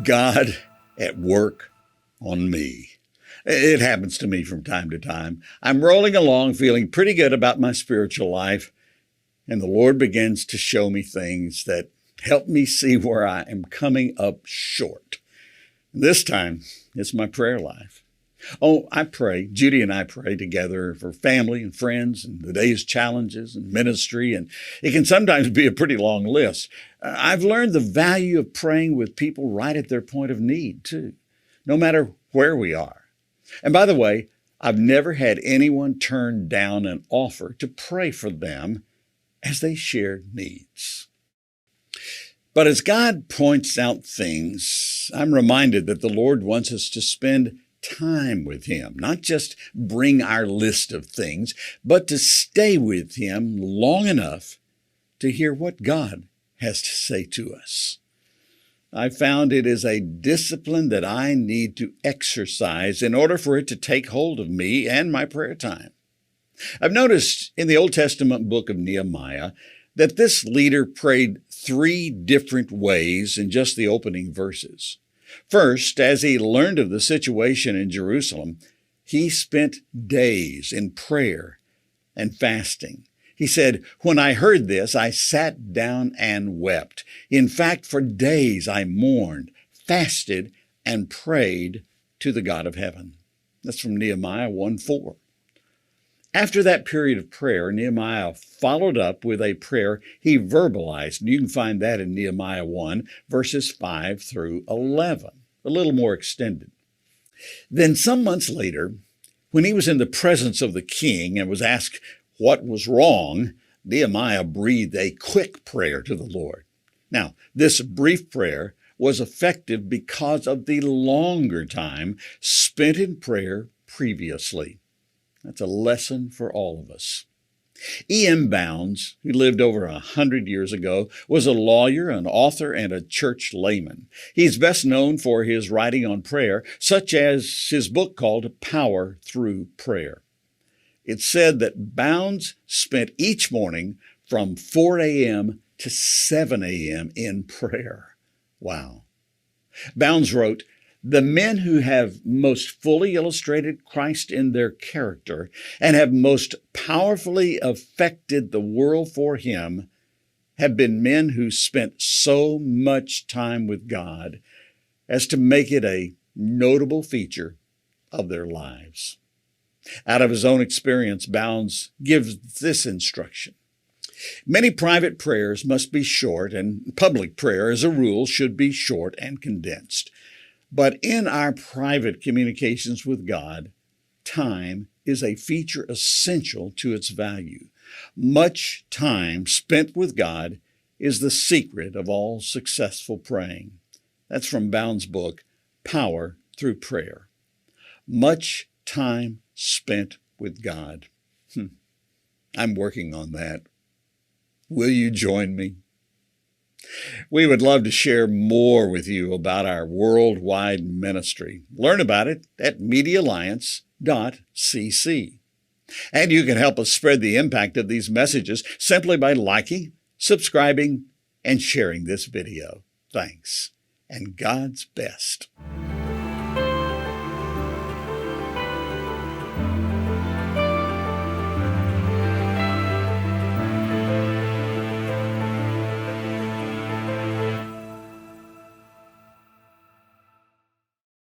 God at work on me. It happens to me from time to time. I'm rolling along feeling pretty good about my spiritual life, and the Lord begins to show me things that help me see where I am coming up short. This time, it's my prayer life. Oh, I pray. Judy and I pray together for family and friends and the day's challenges and ministry, and it can sometimes be a pretty long list. I've learned the value of praying with people right at their point of need, too, no matter where we are. And by the way, I've never had anyone turn down an offer to pray for them as they shared needs. But as God points out things, I'm reminded that the Lord wants us to spend time with Him, not just bring our list of things, but to stay with Him long enough to hear what God has to say to us. I found it is a discipline that I need to exercise in order for it to take hold of me and my prayer time. I've noticed in the Old Testament book of Nehemiah that this leader prayed 3 different ways in just the opening verses. First, as he learned of the situation in Jerusalem, he spent days in prayer and fasting. He said, "When I heard this, I sat down and wept. In fact, for days I mourned, fasted, and prayed to the God of heaven." That's from Nehemiah 1:4. After that period of prayer, Nehemiah followed up with a prayer he verbalized. You can find that in Nehemiah 1, verses 5 through 11, a little more extended. Then some months later, when he was in the presence of the king and was asked what was wrong, Nehemiah breathed a quick prayer to the Lord. Now, this brief prayer was effective because of the longer time spent in prayer previously. That's a lesson for all of us. E.M. Bounds, who lived over 100 years ago, was a lawyer, an author, and a church layman. He's best known for his writing on prayer, such as his book called Power Through Prayer. It's said that Bounds spent each morning from 4 a.m. to 7 a.m. in prayer. Wow. Bounds wrote, "The men who have most fully illustrated Christ in their character and have most powerfully affected the world for Him have been men who spent so much time with God as to make it a notable feature of their lives." Out of his own experience, Bounds gives this instruction. "Many private prayers must be short, and public prayer, as a rule, should be short and condensed. But in our private communications with God, time is a feature essential to its value. Much time spent with God is the secret of all successful praying." That's from Bounds' book, Power Through Prayer. Much time spent with God. I'm working on that. Will you join me? We would love to share more with you about our worldwide ministry. Learn about it at MEDIALLIANCE.cc. And you can help us spread the impact of these messages simply by liking, subscribing, and sharing this video. Thanks, and God's best.